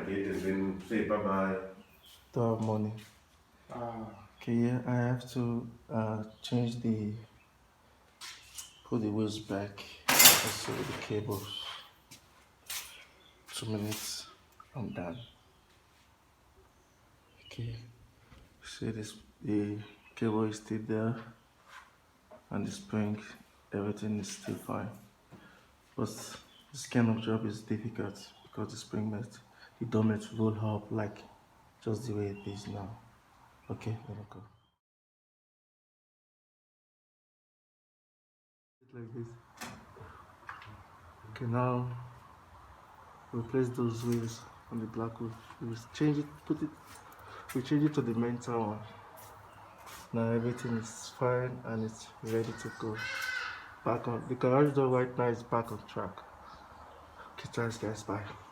gate has been. Say bye bye. Don't have money. Okay, yeah, I have to change put the wheels back. Also with the cables. 2 minutes, I'm done. Okay, see this, the cable is still there and the spring, everything is still fine. But this kind of job is difficult because the spring must, the door must roll up like just the way it is now. Okay, let me go. Like this. Okay, now replace those wheels on the black wheel. We change it, we change it to the mental one. Now everything is fine and it's ready to go. Back on the garage door right now is back on track. Okay, thanks guys, bye.